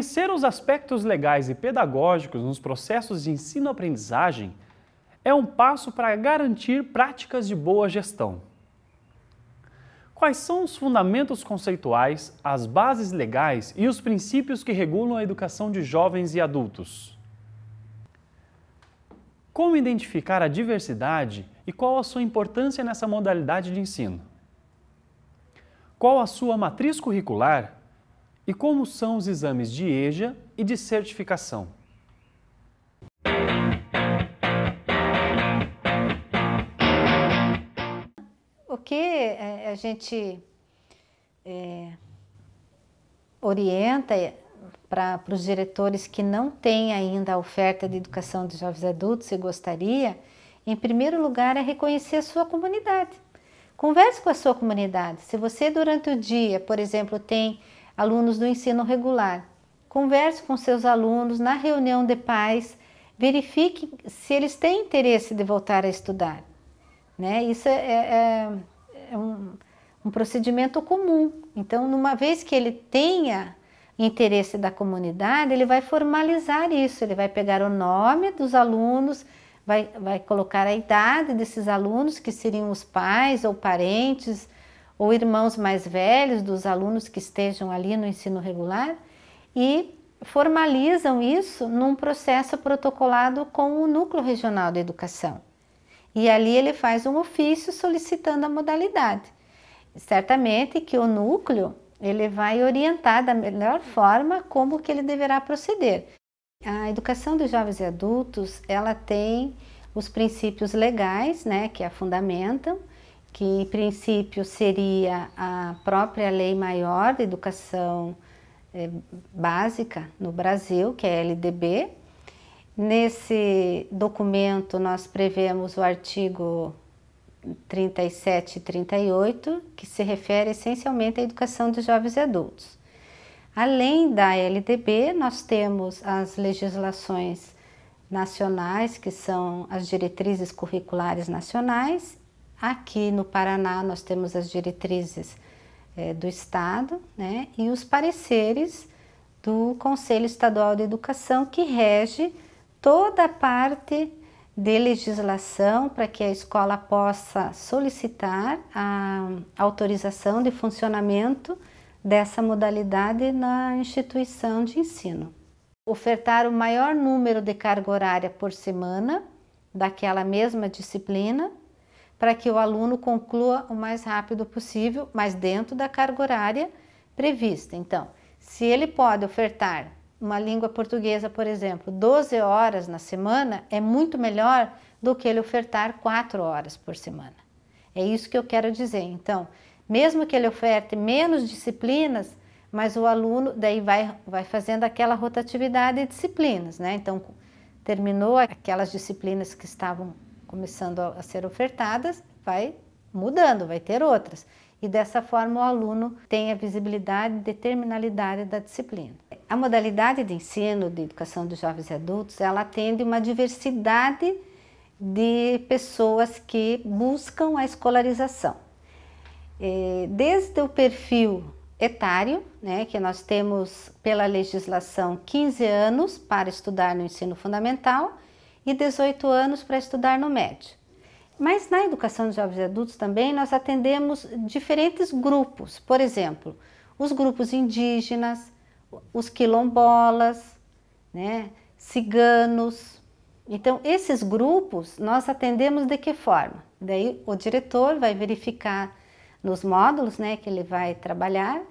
Conhecer os aspectos legais e pedagógicos nos processos de ensino-aprendizagem é um passo para garantir práticas de boa gestão. Quais são os fundamentos conceituais, as bases legais e os princípios que regulam a educação de jovens e adultos? Como identificar a diversidade e qual a sua importância nessa modalidade de ensino? Qual a sua matriz curricular e como são os exames de EJA e de certificação? O que a gente orienta para os diretores que não têm ainda a oferta de educação de jovens adultos e gostaria, em primeiro lugar, é reconhecer a sua comunidade. Converse com a sua comunidade. Se você durante o dia, por exemplo, tem alunos do ensino regular, converse com seus alunos na reunião de pais, verifique se eles têm interesse de voltar a estudar. Né? Isso é um procedimento comum. Então, numa vez que ele tenha interesse da comunidade, ele vai formalizar isso, ele vai pegar o nome dos alunos, vai colocar a idade desses alunos, que seriam os pais ou parentes ou irmãos mais velhos dos alunos que estejam ali no ensino regular e formalizam isso num processo protocolado com o Núcleo Regional de Educação. E ali ele faz um ofício solicitando a modalidade. Certamente que o núcleo ele vai orientar da melhor forma como que ele deverá proceder. A educação de jovens e adultos, ela tem os princípios legais, né, que a fundamentam, que em princípio seria a própria Lei Maior de Educação Básica no Brasil, que é a LDB. Nesse documento nós prevemos o artigo 37 e 38, que se refere essencialmente à educação de jovens e adultos. Além da LDB, nós temos as legislações nacionais, que são as diretrizes curriculares nacionais. Aqui no Paraná nós temos as diretrizes do Estado, né, e os pareceres do Conselho Estadual de Educação, que rege toda a parte de legislação para que a escola possa solicitar a autorização de funcionamento dessa modalidade na instituição de ensino. Ofertar o maior número de carga horária por semana daquela mesma disciplina, para que o aluno conclua o mais rápido possível, mas dentro da carga horária prevista. Então, se ele pode ofertar uma língua portuguesa, por exemplo, 12 horas na semana, é muito melhor do que ele ofertar 4 horas por semana. É isso que eu quero dizer. Então, mesmo que ele oferte menos disciplinas, mas o aluno daí vai fazendo aquela rotatividade de disciplinas, né? Então, terminou aquelas disciplinas que estavam começando a ser ofertadas, vai mudando, vai ter outras. E dessa forma o aluno tem a visibilidade e determinalidade da disciplina. A modalidade de ensino de educação de jovens e adultos, ela atende uma diversidade de pessoas que buscam a escolarização. Desde o perfil etário, né, que nós temos pela legislação 15 anos para estudar no ensino fundamental e 18 anos para estudar no médio. Mas na educação de jovens e adultos também nós atendemos diferentes grupos, por exemplo, os grupos indígenas, os quilombolas, né, ciganos. Então, esses grupos nós atendemos de que forma? Daí o diretor vai verificar nos módulos, né, que ele vai trabalhar,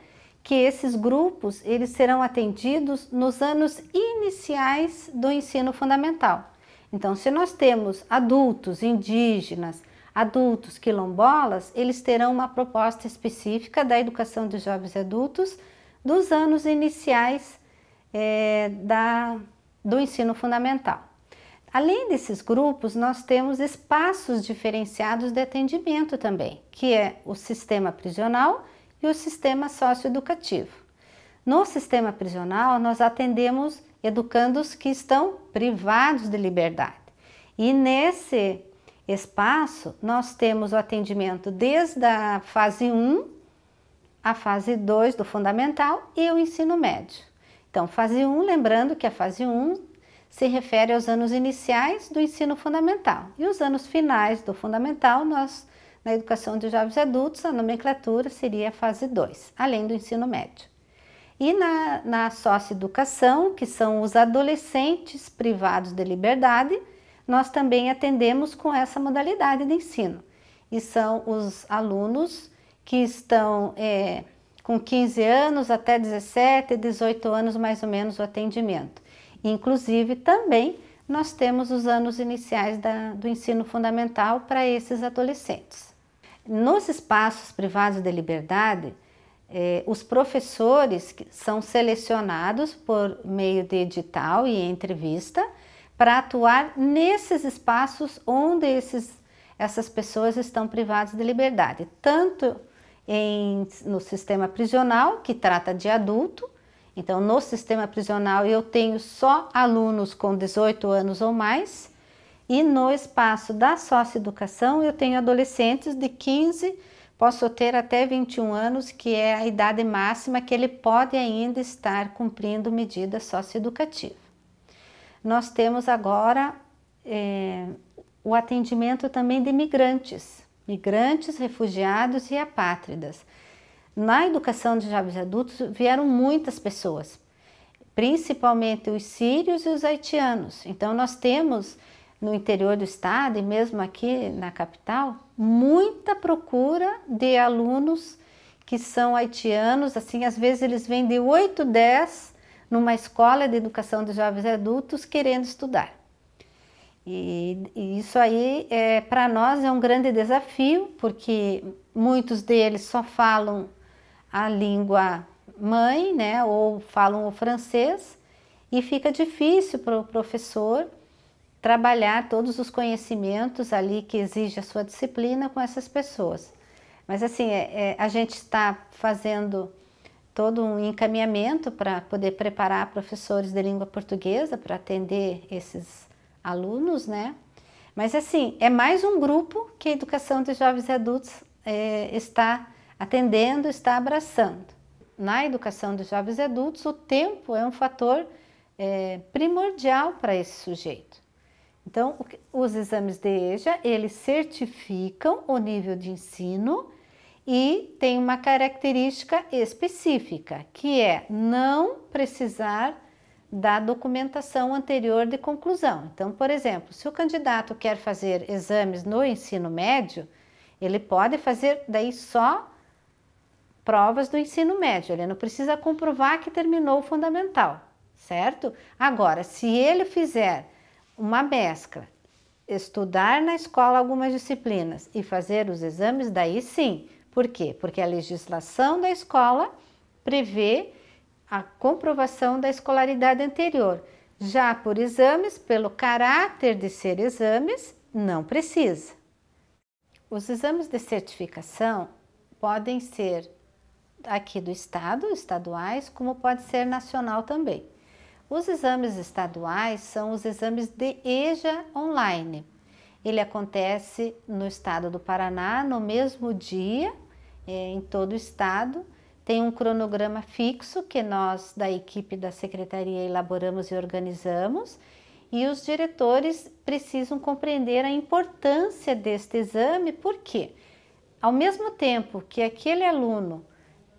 que esses grupos eles serão atendidos nos anos iniciais do ensino fundamental. Então, se nós temos adultos indígenas, adultos quilombolas, eles terão uma proposta específica da educação de jovens e adultos dos anos iniciais do ensino fundamental. Além desses grupos, nós temos espaços diferenciados de atendimento também, que é o sistema prisional e o sistema socioeducativo. No sistema prisional, nós atendemos educandos que estão privados de liberdade. E nesse espaço, nós temos o atendimento desde a fase 1 à fase 2 do fundamental e o ensino médio. Então, fase 1, lembrando que a fase 1 se refere aos anos iniciais do ensino fundamental. E os anos finais do fundamental, na educação de jovens adultos, a nomenclatura seria a fase 2, além do ensino médio. E na socioeducação, que são os adolescentes privados de liberdade, nós também atendemos com essa modalidade de ensino. E são os alunos que estão com 15 anos até 17, 18 anos mais ou menos o atendimento. Inclusive também nós temos os anos iniciais do ensino fundamental para esses adolescentes. Nos espaços privados de liberdade, os professores são selecionados por meio de edital e entrevista para atuar nesses espaços onde essas pessoas estão privadas de liberdade, tanto no sistema prisional, que trata de adulto. Então, no sistema prisional eu tenho só alunos com 18 anos ou mais, e no espaço da socioeducação eu tenho adolescentes de 15, posso ter até 21 anos, que é a idade máxima que ele pode ainda estar cumprindo medida socioeducativa. Nós temos agora o atendimento também de migrantes, refugiados e apátridas. Na educação de jovens adultos vieram muitas pessoas, principalmente os sírios e os haitianos. Então nós temos no interior do estado e mesmo aqui na capital muita procura de alunos que são haitianos. Assim, às vezes eles vêm de 8, 10 numa escola de educação de jovens adultos querendo estudar. E isso aí para nós é um grande desafio, porque muitos deles só falam a língua mãe, né, ou falam o francês, e fica difícil para o professor trabalhar todos os conhecimentos ali que exige a sua disciplina com essas pessoas. Mas assim, a gente está fazendo todo um encaminhamento para poder preparar professores de língua portuguesa para atender esses alunos, né? Mas assim, é mais um grupo que a educação de jovens e adultos está atendendo, está abraçando. Na educação de jovens e adultos, o tempo é um fator primordial para esse sujeito. Então, os exames de EJA, eles certificam o nível de ensino e tem uma característica específica, que é não precisar da documentação anterior de conclusão. Então, por exemplo, se o candidato quer fazer exames no ensino médio, ele pode fazer daí só provas do ensino médio, ele não precisa comprovar que terminou o fundamental, certo? Agora, se ele fizer uma mescla, estudar na escola algumas disciplinas e fazer os exames, daí sim. Por quê? Porque a legislação da escola prevê a comprovação da escolaridade anterior. Já por exames, pelo caráter de ser exames, não precisa. Os exames de certificação podem ser aqui do estado, estaduais, como pode ser nacional também. Os exames estaduais são os exames de EJA online. Ele acontece no estado do Paraná no mesmo dia, em todo o estado. Tem um cronograma fixo que nós da equipe da secretaria elaboramos e organizamos, e os diretores precisam compreender a importância deste exame, porque ao mesmo tempo que aquele aluno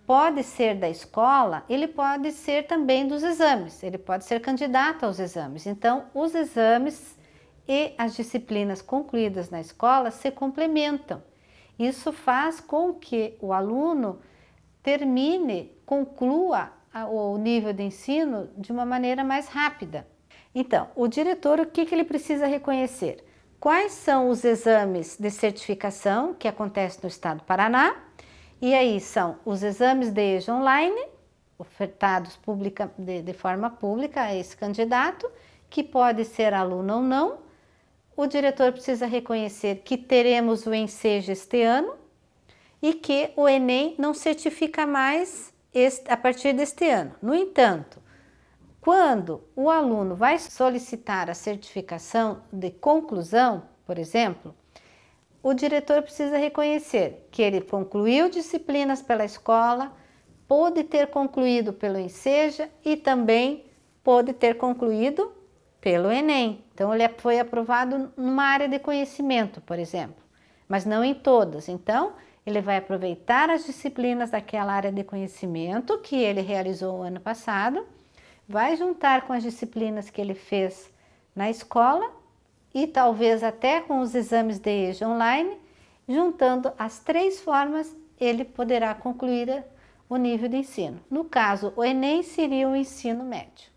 pode ser da escola, ele pode ser também dos exames, ele pode ser candidato aos exames. Então, os exames e as disciplinas concluídas na escola se complementam. Isso faz com que o aluno conclua o nível de ensino de uma maneira mais rápida. Então, o diretor, o que ele precisa reconhecer? Quais são os exames de certificação que acontecem no estado do Paraná? E aí são os exames de EJA online, ofertados de forma pública a esse candidato, que pode ser aluno ou não. O diretor precisa reconhecer que teremos o ENSEJA este ano e que o Enem não certifica mais a partir deste ano. No entanto, quando o aluno vai solicitar a certificação de conclusão, por exemplo, o diretor precisa reconhecer que ele concluiu disciplinas pela escola, pôde ter concluído pelo Enseja e também pôde ter concluído pelo Enem. Então, ele foi aprovado numa área de conhecimento, por exemplo, mas não em todas. Então, ele vai aproveitar as disciplinas daquela área de conhecimento que ele realizou o ano passado, vai juntar com as disciplinas que ele fez na escola e talvez até com os exames de EJA online, juntando as 3 formas, ele poderá concluir o nível de ensino. No caso, o Enem seria o ensino médio.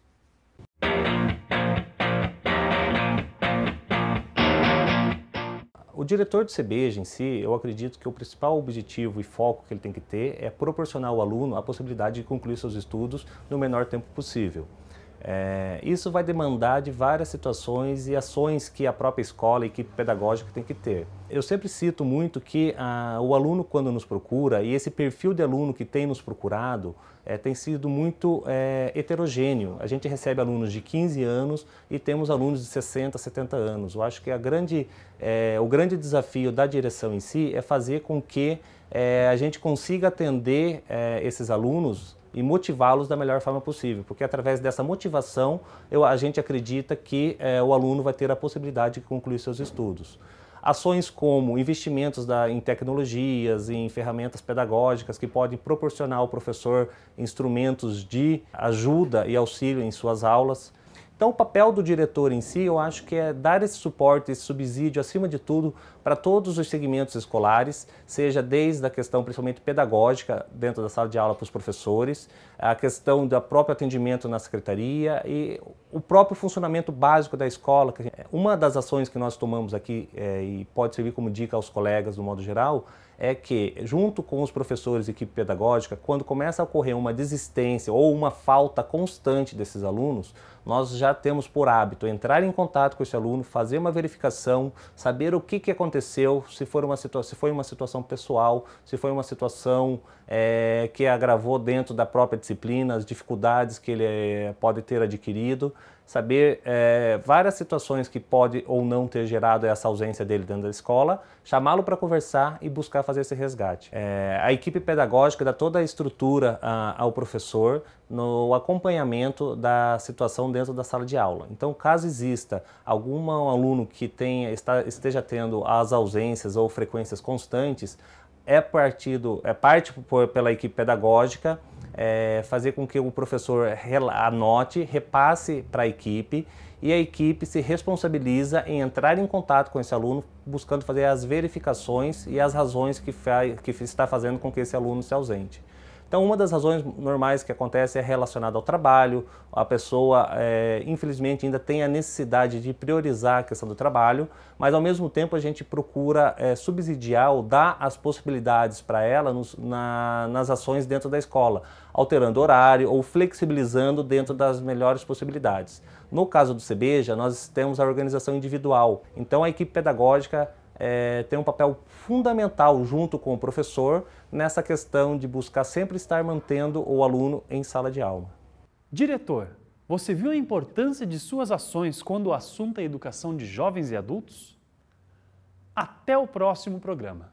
O diretor do CBEJA em si, eu acredito que o principal objetivo e foco que ele tem que ter é proporcionar ao aluno a possibilidade de concluir seus estudos no menor tempo possível. Isso vai demandar de várias situações e ações que a própria escola e a equipe pedagógica tem que ter. Eu sempre cito muito que o aluno, quando nos procura, e esse perfil de aluno que tem nos procurado, tem sido muito heterogêneo. A gente recebe alunos de 15 anos e temos alunos de 60, 70 anos. Eu acho que o grande desafio da direção em si é fazer com que a gente consiga atender esses alunos e motivá-los da melhor forma possível, porque através dessa motivação a gente acredita que o aluno vai ter a possibilidade de concluir seus estudos. Ações como investimentos em tecnologias, em ferramentas pedagógicas que podem proporcionar ao professor instrumentos de ajuda e auxílio em suas aulas. Então, o papel do diretor em si, eu acho que é dar esse suporte, esse subsídio, acima de tudo, para todos os segmentos escolares, seja desde a questão principalmente pedagógica, dentro da sala de aula para os professores, a questão do próprio atendimento na secretaria e o próprio funcionamento básico da escola. Uma das ações que nós tomamos aqui, e pode servir como dica aos colegas do modo geral, é que, junto com os professores e equipe pedagógica, quando começa a ocorrer uma desistência ou uma falta constante desses alunos, nós já temos por hábito entrar em contato com esse aluno, fazer uma verificação, saber o que aconteceu, se foi uma situação pessoal, se foi uma situação que agravou dentro da própria disciplina, as dificuldades que ele pode ter adquirido, saber várias situações que pode ou não ter gerado essa ausência dele dentro da escola, chamá-lo para conversar e buscar fazer esse resgate. A equipe pedagógica dá toda a estrutura ao professor no acompanhamento da situação dentro da sala de aula. Então, caso exista algum aluno que esteja tendo as ausências ou frequências constantes, parte pela equipe pedagógica, fazer com que o professor anote, repasse para a equipe e a equipe se responsabiliza em entrar em contato com esse aluno, buscando fazer as verificações e as razões que está fazendo com que esse aluno se ausente. Então, uma das razões normais que acontece é relacionada ao trabalho. A pessoa, infelizmente, ainda tem a necessidade de priorizar a questão do trabalho, mas, ao mesmo tempo, a gente procura subsidiar ou dar as possibilidades para ela nas ações dentro da escola, alterando horário ou flexibilizando dentro das melhores possibilidades. No caso do CBEJA, nós temos a organização individual. Então, a equipe pedagógica tem um papel fundamental junto com o professor nessa questão de buscar sempre estar mantendo o aluno em sala de aula. Diretor, você viu a importância de suas ações quando o assunto é educação de jovens e adultos? Até o próximo programa.